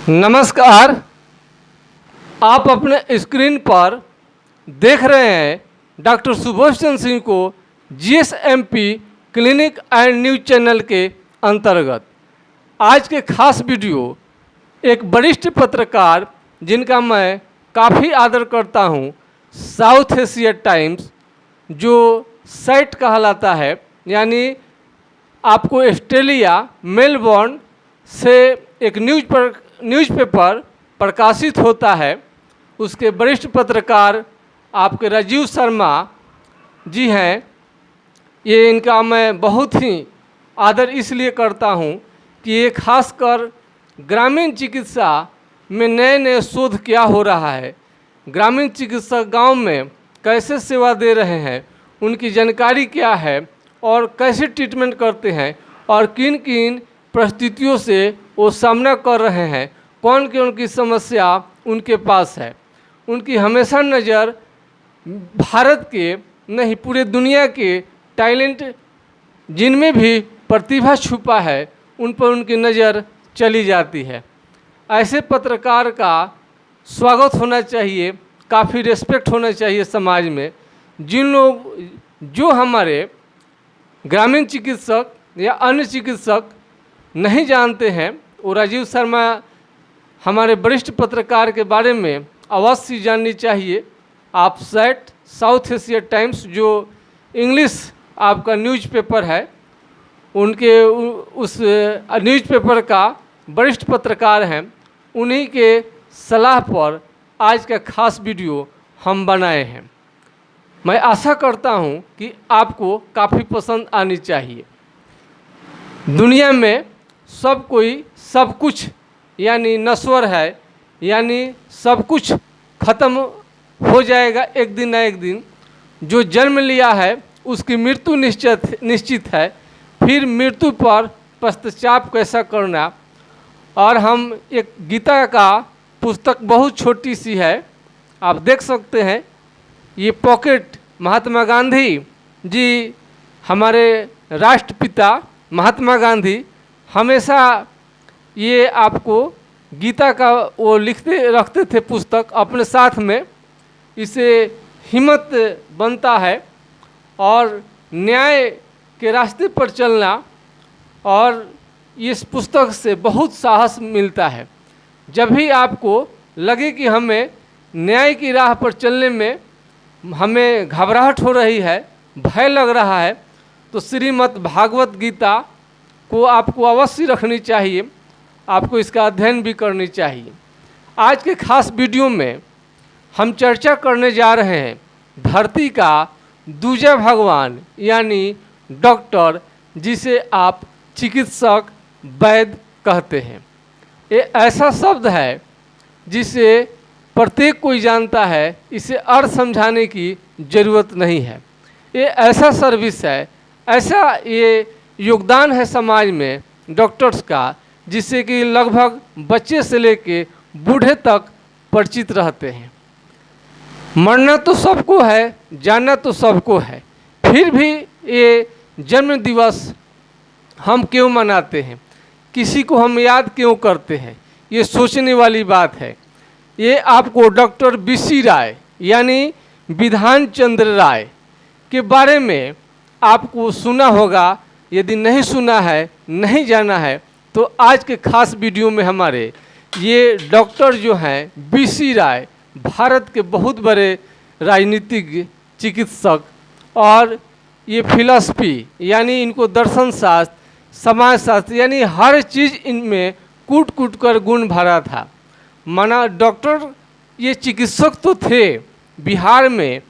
नमस्कार। आप अपने स्क्रीन पर देख रहे हैं डॉक्टर सुभाष चंद्र सिंह को जीएसएमपी क्लिनिक एंड न्यूज चैनल के अंतर्गत आज के खास वीडियो एक वरिष्ठ पत्रकार जिनका मैं काफ़ी आदर करता हूं, साउथ एशिया टाइम्स जो साइट कहलाता है, यानी आपको ऑस्ट्रेलिया मेलबोर्न से एक न्यूज़पेपर प्रकाशित होता है। उसके वरिष्ठ पत्रकार आपके राजीव शर्मा जी हैं। ये इनका मैं बहुत ही आदर इसलिए करता हूँ कि ये खासकर ग्रामीण चिकित्सा में नए नए शोध क्या हो रहा है, ग्रामीण चिकित्सक गांव में कैसे सेवा दे रहे हैं, उनकी जानकारी क्या है और कैसे ट्रीटमेंट करते हैं और किन किन परिस्थितियों से वो सामना कर रहे हैं, कौन की समस्या उनके पास है। उनकी हमेशा नज़र भारत के नहीं पूरे दुनिया के टैलेंट जिनमें भी प्रतिभा छुपा है उन पर उनकी नज़र चली जाती है। ऐसे पत्रकार का स्वागत होना चाहिए, काफ़ी रिस्पेक्ट होना चाहिए समाज में। जिन लोग जो हमारे ग्रामीण चिकित्सक या अन्य चिकित्सक नहीं जानते हैं, वो राजीव शर्मा हमारे वरिष्ठ पत्रकार के बारे में अवश्य जाननी चाहिए। आप साउथ एशिया टाइम्स जो इंग्लिश आपका न्यूज़पेपर है, उनके उस न्यूज़पेपर का वरिष्ठ पत्रकार हैं, उन्हीं के सलाह पर आज का खास वीडियो हम बनाए हैं। मैं आशा करता हूं कि आपको काफ़ी पसंद आनी चाहिए। दुनिया में सब कोई सब कुछ यानी नश्वर है, यानी सब कुछ खत्म हो जाएगा एक दिन ना एक दिन। जो जन्म लिया है उसकी मृत्यु निश्चित है, फिर मृत्यु पर पश्चाताप कैसा करना। और हम एक गीता का पुस्तक बहुत छोटी सी है, आप देख सकते हैं, ये पॉकेट महात्मा गांधी जी, हमारे राष्ट्रपिता महात्मा गांधी हमेशा ये आपको गीता का वो रखते थे पुस्तक अपने साथ में। इसे हिम्मत बनता है और न्याय के रास्ते पर चलना, और इस पुस्तक से बहुत साहस मिलता है। जब भी आपको लगे कि हमें न्याय की राह पर चलने में हमें घबराहट हो रही है, भय लग रहा है, तो श्रीमद् भागवत गीता को आपको अवश्य रखनी चाहिए, आपको इसका अध्ययन भी करनी चाहिए। आज के खास वीडियो में हम चर्चा करने जा रहे हैं धरती का दूजा भगवान यानी डॉक्टर, जिसे आप चिकित्सक वैद्य कहते हैं। ये ऐसा शब्द है जिसे प्रत्येक कोई जानता है, इसे अर्थ समझाने की ज़रूरत नहीं है। ये ऐसा सर्विस है, ऐसा ये योगदान है समाज में डॉक्टर्स का, जिससे कि लगभग बच्चे से लेके बूढ़े तक परिचित रहते हैं। मरना तो सबको है, जानना तो सबको है, फिर भी ये जन्म दिवस हम क्यों मनाते हैं, किसी को हम याद क्यों करते हैं, ये सोचने वाली बात है। ये आपको डॉक्टर बीसी राय यानी विधान चंद्र राय के बारे में आपको सुना होगा। यदि नहीं सुना है, नहीं जाना है, तो आज के खास वीडियो में हमारे ये डॉक्टर जो हैं बीसी राय, भारत के बहुत बड़े राजनीतिज्ञ, चिकित्सक, और ये फिलॉसफी यानी इनको दर्शन शास्त्र, समाजशास्त्र यानी हर चीज़ इनमें कूट कूट कर गुण भरा था। माना डॉक्टर ये चिकित्सक तो थे, बिहार में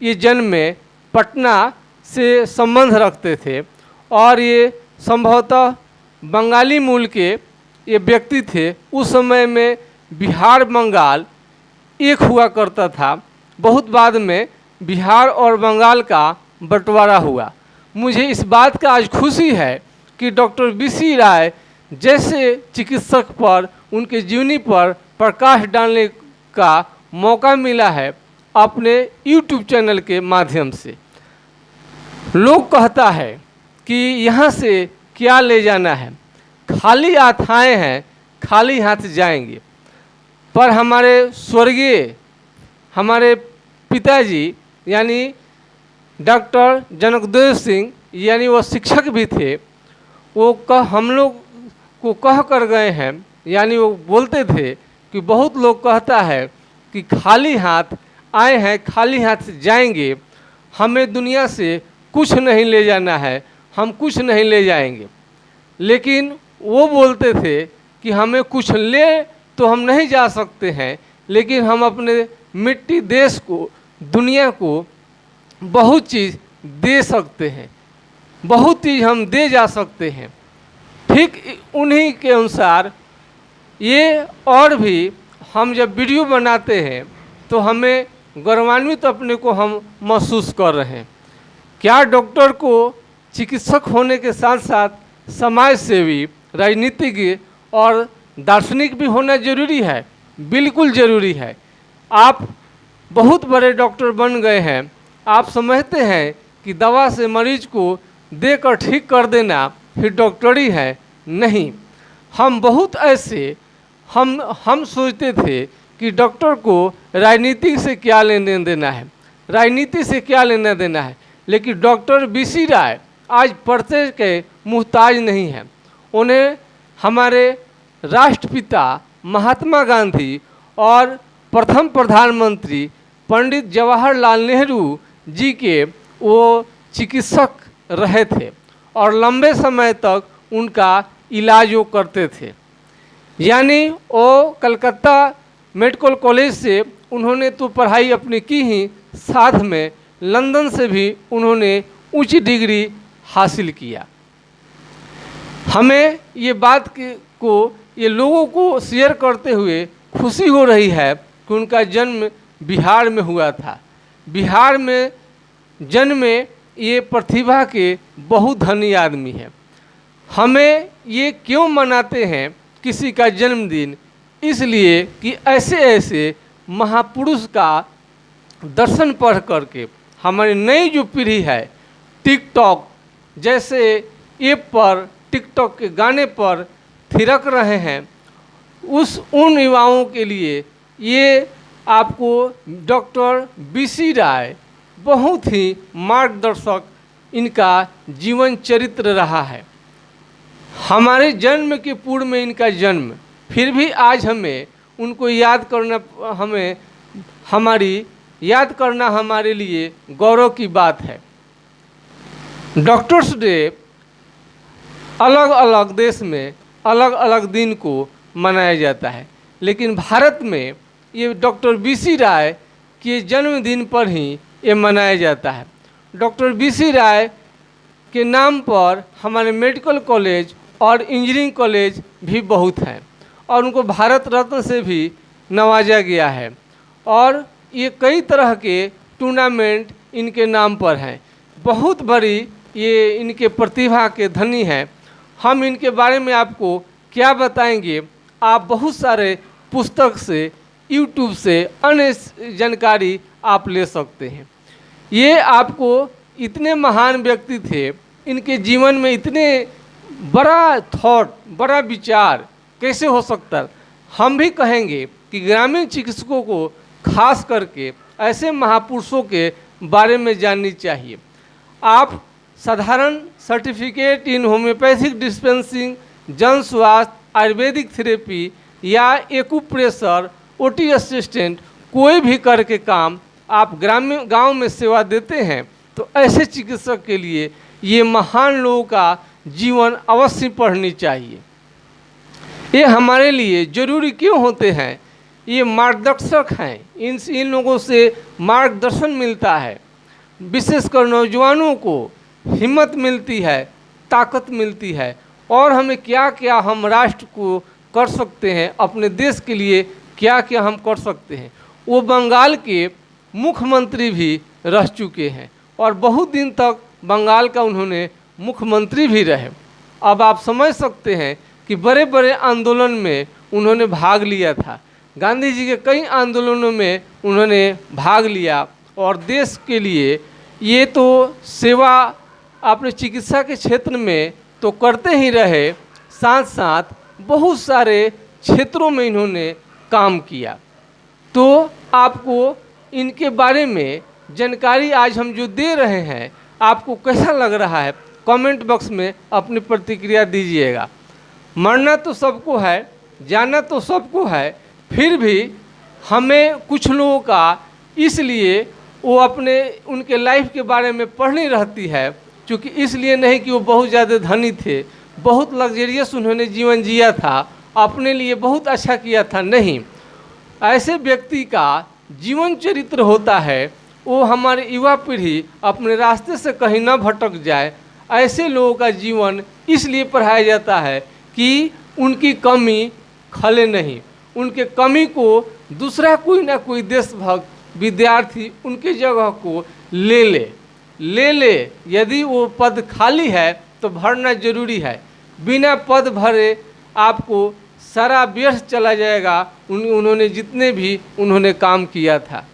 ये जन्म में पटना से संबंध रखते थे, और ये संभवतः बंगाली मूल के ये व्यक्ति थे। उस समय में बिहार बंगाल एक हुआ करता था, बहुत बाद में बिहार और बंगाल का बंटवारा हुआ। मुझे इस बात का आज खुशी है कि डॉक्टर बीसी राय जैसे चिकित्सक पर, उनके जीवनी पर प्रकाश डालने का मौका मिला है अपने YouTube चैनल के माध्यम से। लोग कहता है कि यहाँ से क्या ले जाना है, खाली अथाएं हैं, खाली हाथ जाएंगे। पर हमारे स्वर्गीय हमारे पिताजी यानी डॉक्टर जनकदेव सिंह यानी वो शिक्षक भी थे, वो हम लोग को कह कर गए हैं, यानी वो बोलते थे कि बहुत लोग कहता है कि खाली हाथ आए हैं खाली हाथ जाएंगे, हमें दुनिया से कुछ नहीं ले जाना है, हम कुछ नहीं ले जाएंगे। लेकिन वो बोलते थे कि हमें कुछ ले तो हम नहीं जा सकते हैं, लेकिन हम अपने मिट्टी देश को दुनिया को बहुत चीज़ दे सकते हैं, बहुत चीज़ हम दे जा सकते हैं। ठीक उन्हीं के अनुसार ये और भी हम जब वीडियो बनाते हैं तो हमें गौरवान्वित अपने को हम महसूस कर रहे हैं। क्या डॉक्टर को चिकित्सक होने के साथ साथ समाज सेवी, राजनीतिज्ञ और दार्शनिक भी होना जरूरी है? बिल्कुल ज़रूरी है। आप बहुत बड़े डॉक्टर बन गए हैं, आप समझते हैं कि दवा से मरीज को देकर ठीक कर देना ही डॉक्टरी है? नहीं। हम बहुत ऐसे हम सोचते थे कि डॉक्टर को राजनीति से क्या लेने देना है, राजनीति से क्या लेना देना है, लेकिन डॉक्टर बीसी राय आज पर्चे के मुहताज नहीं हैं। उन्हें हमारे राष्ट्रपिता महात्मा गांधी और प्रथम प्रधानमंत्री पंडित जवाहरलाल नेहरू जी के वो चिकित्सक रहे थे और लंबे समय तक उनका इलाज वो करते थे। यानी वो कलकत्ता मेडिकल कॉलेज से उन्होंने तो पढ़ाई अपनी की ही, साथ में लंदन से भी उन्होंने उच्च डिग्री हासिल किया। हमें ये बात को ये लोगों को शेयर करते हुए खुशी हो रही है कि उनका जन्म बिहार में हुआ था। बिहार में जन्मे ये प्रतिभा के बहुत धनी आदमी है। हमें ये क्यों मनाते हैं किसी का जन्मदिन? इसलिए कि ऐसे ऐसे महापुरुष का दर्शन पढ़ करके हमारी नई जो पीढ़ी है टिकटॉक जैसे ऐप पर, टिकटॉक के गाने पर थिरक रहे हैं, उन युवाओं के लिए ये आपको डॉक्टर बीसी राय बहुत ही मार्गदर्शक इनका जीवन चरित्र रहा है। हमारे जन्म के पूर्व में इनका जन्म, फिर भी आज हमें उनको याद करना हमारे लिए गौरव की बात है। डॉक्टर्स डे अलग अलग देश में अलग अलग दिन को मनाया जाता है, लेकिन भारत में ये डॉक्टर बीसी राय के जन्मदिन पर ही ये मनाया जाता है। डॉक्टर बीसी राय के नाम पर हमारे मेडिकल कॉलेज और इंजीनियरिंग कॉलेज भी बहुत हैं और उनको भारत रत्न से भी नवाजा गया है और ये कई तरह के टूर्नामेंट इनके नाम पर हैं। बहुत बड़ी ये इनके प्रतिभा के धनी हैं। हम इनके बारे में आपको क्या बताएंगे, आप बहुत सारे पुस्तक से, यूट्यूब से अन्य जानकारी आप ले सकते हैं। ये आपको इतने महान व्यक्ति थे, इनके जीवन में इतने बड़ा थॉट, बड़ा विचार कैसे हो सकता है? हम भी कहेंगे कि ग्रामीण चिकित्सकों को खास करके ऐसे महापुरुषों के बारे में जाननी चाहिए। आप साधारण सर्टिफिकेट इन होम्योपैथिक डिस्पेंसिंग, जन स्वास्थ्य, आयुर्वेदिक थेरेपी या एक्यूप्रेशर, ओटी असिस्टेंट कोई भी करके काम आप ग्रामीण गांव में सेवा देते हैं, तो ऐसे चिकित्सक के लिए ये महान लोगों का जीवन अवश्य पढ़नी चाहिए। ये हमारे लिए जरूरी क्यों होते हैं? ये मार्गदर्शक हैं। इन लोगों से मार्गदर्शन मिलता है, विशेषकर नौजवानों को हिम्मत मिलती है, ताकत मिलती है और हमें क्या क्या हम राष्ट्र को कर सकते हैं, अपने देश के लिए क्या क्या हम कर सकते हैं। वो बंगाल के मुख्यमंत्री भी रह चुके हैं और बहुत दिन तक बंगाल का उन्होंने मुख्यमंत्री भी रहे। अब आप समझ सकते हैं कि बड़े बड़े आंदोलन में उन्होंने भाग लिया था। गांधी जी के कई आंदोलनों में उन्होंने भाग लिया और देश के लिए ये तो सेवा अपने चिकित्सा के क्षेत्र में तो करते ही रहे, साथ साथ बहुत सारे क्षेत्रों में इन्होंने काम किया। तो आपको इनके बारे में जानकारी आज हम जो दे रहे हैं, आपको कैसा लग रहा है, कमेंट बॉक्स में अपनी प्रतिक्रिया दीजिएगा। मरना तो सबको है, जाना तो सबको है, फिर भी हमें कुछ लोगों का इसलिए वो अपने उनके लाइफ के बारे में पढ़नी रहती है, क्योंकि इसलिए नहीं कि वो बहुत ज़्यादा धनी थे, बहुत लग्जरियस उन्होंने जीवन जिया था, अपने लिए बहुत अच्छा किया था, नहीं। ऐसे व्यक्ति का जीवन चरित्र होता है, वो हमारी युवा पीढ़ी अपने रास्ते से कहीं ना भटक जाए। ऐसे लोगों का जीवन इसलिए पढ़ाया जाता है कि उनकी कमी खले नहीं, उनके कमी को दूसरा कोई ना कोई देशभक्त विद्यार्थी उनकी जगह को ले ले। यदि वो पद खाली है तो भरना जरूरी है, बिना पद भरे आपको सारा व्यर्थ चला जाएगा उन्होंने जितने भी उन्होंने काम किया था।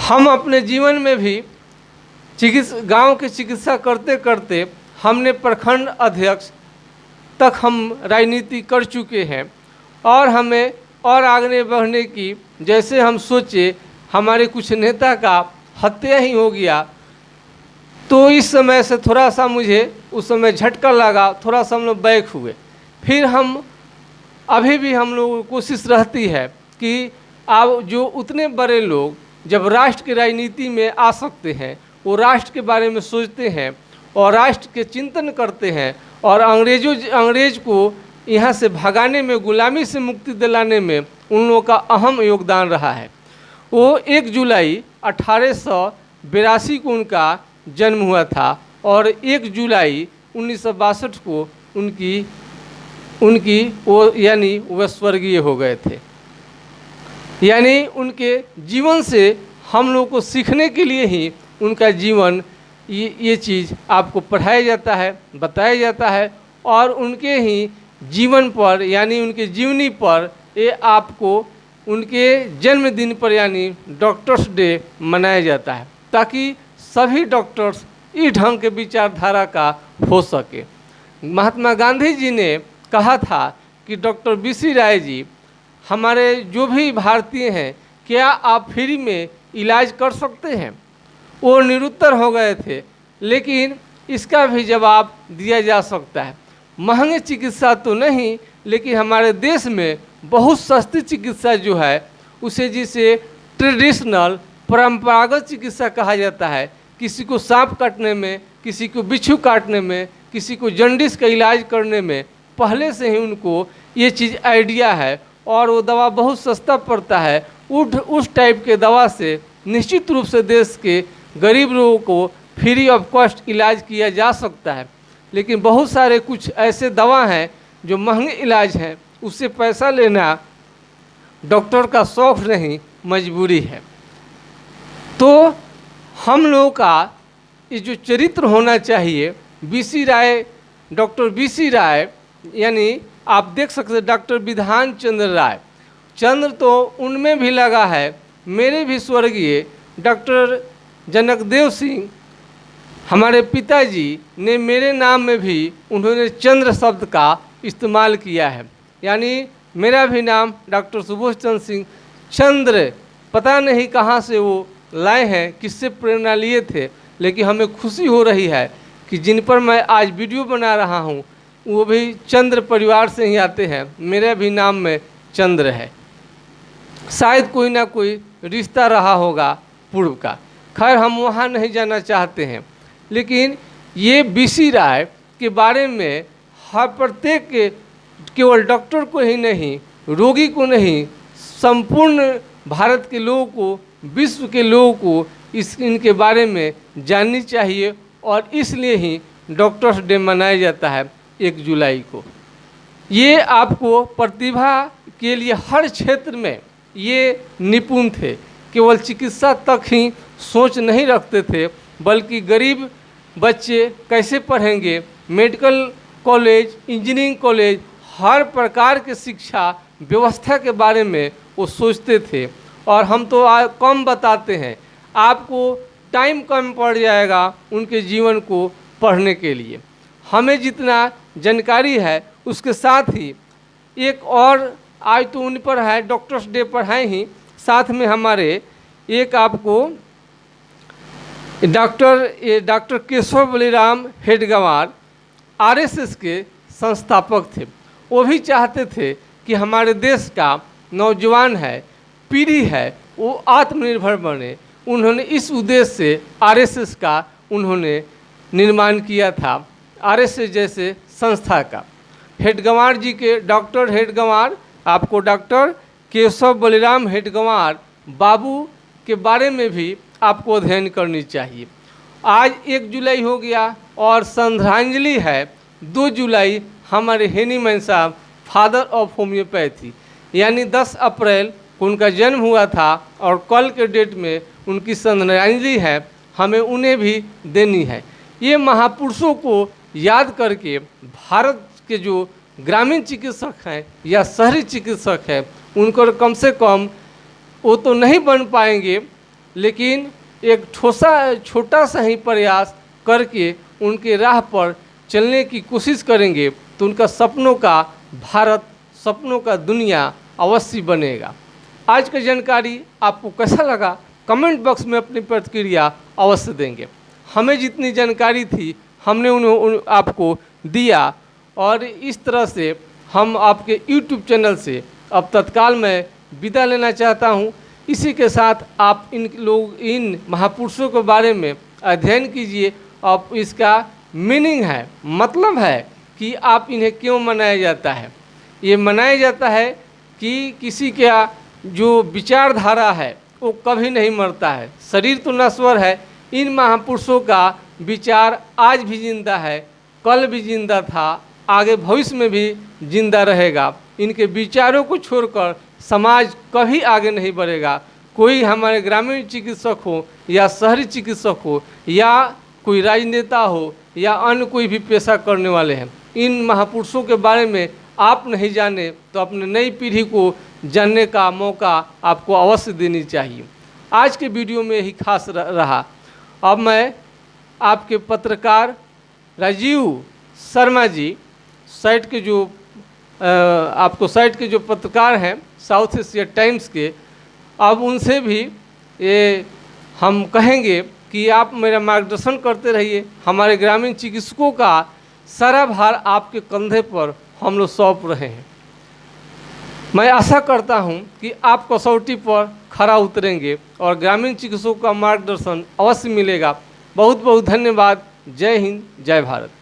हम अपने जीवन में भी गांव की चिकित्सा करते करते हमने प्रखंड अध्यक्ष तक हम राजनीति कर चुके हैं, और हमें और आगे बढ़ने की जैसे हम सोचे, हमारे कुछ नेता का हत्या ही हो गया, तो इस समय से थोड़ा सा मुझे उस समय झटका लगा, थोड़ा सा हम लोग बैक हुए। फिर हम अभी भी हम लोगों को कोशिश रहती है कि आप जो उतने बड़े लोग जब राष्ट्र की राजनीति में आ सकते हैं, वो राष्ट्र के बारे में सोचते हैं और राष्ट्र के चिंतन करते हैं, और अंग्रेज को यहाँ से भगाने में, गुलामी से मुक्ति दिलाने में उन लोगों का अहम योगदान रहा है। वो 1 जुलाई 1882 को उनका जन्म हुआ था, और 1 जुलाई 1962 को उनकी वो यानी वह स्वर्गीय हो गए थे। यानी उनके जीवन से हम लोग को सीखने के लिए ही उनका जीवन ये चीज़ आपको पढ़ाया जाता है, बताया जाता है, और उनके ही जीवन पर यानी उनके जीवनी पर ये आपको उनके जन्मदिन पर यानी डॉक्टर्स डे मनाया जाता है, ताकि सभी डॉक्टर्स इस ढंग के विचारधारा का हो सके। महात्मा गांधी जी ने कहा था कि डॉक्टर BC राय जी, हमारे जो भी भारतीय हैं, क्या आप फ्री में इलाज कर सकते हैं? वो निरुत्तर हो गए थे, लेकिन इसका भी जवाब दिया जा सकता है। महंगे चिकित्सा तो नहीं, लेकिन हमारे देश में बहुत सस्ती चिकित्सा जो है, उसे जिसे ट्रेडिशनल परंपरागत चिकित्सा कहा जाता है। किसी को सांप काटने में, किसी को बिच्छू काटने में, किसी को जंडिस का इलाज करने में पहले से ही उनको ये चीज़ आइडिया है, और वो दवा बहुत सस्ता पड़ता है। उस टाइप के दवा से निश्चित रूप से देश के गरीब लोगों को फ्री ऑफ कॉस्ट इलाज किया जा सकता है। लेकिन बहुत सारे कुछ ऐसे दवा हैं जो महंगे इलाज हैं, उससे पैसा लेना डॉक्टर का शौक नहीं, मजबूरी है। तो हम लोगों का ये जो चरित्र होना चाहिए, BC राय, डॉक्टर BC राय, यानी आप देख सकते हैं डॉक्टर विधान चंद्र राय, चंद्र तो उनमें भी लगा है। मेरे भी स्वर्गीय डॉक्टर जनकदेव सिंह, हमारे पिताजी ने मेरे नाम में भी उन्होंने चंद्र शब्द का इस्तेमाल किया है। यानी मेरा भी नाम डॉक्टर सुभाष चंद्र सिंह चंद्र, पता नहीं कहाँ से वो लाए हैं, किससे प्रेरणा लिए थे, लेकिन हमें खुशी हो रही है कि जिन पर मैं आज वीडियो बना रहा हूँ वो भी चंद्र परिवार से ही आते हैं। मेरे भी नाम में चंद्र है, शायद कोई ना कोई रिश्ता रहा होगा पूर्व का। खैर, हम वहाँ नहीं जाना चाहते हैं, लेकिन ये BC राय के बारे में हर प्रत्येक केवल डॉक्टर को ही नहीं, रोगी को नहीं, संपूर्ण भारत के लोगों को, विश्व के लोगों को इनके बारे में जाननी चाहिए, और इसलिए ही डॉक्टर्स डे मनाया जाता है 1 जुलाई को। ये आपको प्रतिभा के लिए हर क्षेत्र में ये निपुण थे, केवल चिकित्सा तक ही सोच नहीं रखते थे, बल्कि गरीब बच्चे कैसे पढ़ेंगे, मेडिकल कॉलेज, इंजीनियरिंग कॉलेज, हर प्रकार के शिक्षा व्यवस्था के बारे में वो सोचते थे। और हम तो कम बताते हैं, आपको टाइम कम पड़ जाएगा उनके जीवन को पढ़ने के लिए। हमें जितना जानकारी है उसके साथ ही एक और आज तो उन पर है, डॉक्टर्स डे पर है ही, साथ में हमारे एक आपको डॉक्टर केशव बलिराम हेडगेवार आरएसएस के संस्थापक थे। वो भी चाहते थे कि हमारे देश का नौजवान है, पीढ़ी है, वो आत्मनिर्भर बने। उन्होंने इस उद्देश्य से आरएसएस का उन्होंने निर्माण किया था, आरएसएस जैसे संस्था का। हेडगेवार जी के, डॉक्टर हेडगेवार, आपको डॉक्टर केशव बलिराम हेडगेवार बाबू के बारे में भी आपको अध्ययन करनी चाहिए। आज 1 जुलाई हो गया और श्रद्धांजलि है 2 जुलाई, हमारे हेनीमैन साहब, फादर ऑफ होम्योपैथी, यानी 10 अप्रैल को उनका जन्म हुआ था और कल के डेट में उनकी श्रद्धांजलि है, हमें उन्हें भी देनी है। ये महापुरुषों को याद करके भारत के जो ग्रामीण चिकित्सक हैं या शहरी चिकित्सक हैं, उनको कम से कम वो तो नहीं बन पाएंगे, लेकिन एक छोटा सा ही प्रयास करके उनके राह पर चलने की कोशिश करेंगे तो उनका सपनों का भारत, सपनों का दुनिया अवश्य बनेगा। आज की जानकारी आपको कैसा लगा, कमेंट बॉक्स में अपनी प्रतिक्रिया अवश्य देंगे। हमें जितनी जानकारी थी हमने उन्हें आपको दिया, और इस तरह से हम आपके YouTube चैनल से अब तत्काल मैं विदा लेना चाहता हूं। इसी के साथ आप इन महापुरुषों के बारे में अध्ययन कीजिए। अब इसका मीनिंग है, मतलब है कि आप इन्हें क्यों मनाया जाता है। ये मनाया जाता है कि किसी का जो विचारधारा है वो कभी नहीं मरता है। शरीर तो नश्वर है, इन महापुरुषों का विचार आज भी जिंदा है, कल भी जिंदा था, आगे भविष्य में भी जिंदा रहेगा। इनके विचारों को छोड़कर समाज कभी आगे नहीं बढ़ेगा। कोई हमारे ग्रामीण चिकित्सक हो या शहरी चिकित्सक हो या कोई राजनेता हो या अन्य कोई भी पेशा करने वाले हैं, इन महापुरुषों के बारे में आप नहीं जाने तो अपने नई पीढ़ी को जानने का मौका आपको अवश्य देनी चाहिए। आज के वीडियो में यही खास रहा। अब मैं आपके पत्रकार राजीव शर्मा जी, साइट के जो आपको साइट के जो पत्रकार हैं साउथ एशिया टाइम्स के, अब उनसे भी ये हम कहेंगे कि आप मेरा मार्गदर्शन करते रहिए। हमारे ग्रामीण चिकित्सकों का सारा भार आपके कंधे पर हम लोग सौंप रहे हैं। मैं आशा करता हूं कि आप कसौटी पर खरा उतरेंगे और ग्रामीण चिकित्सकों का मार्गदर्शन अवश्य मिलेगा। बहुत बहुत धन्यवाद। जय हिंद, जय भारत।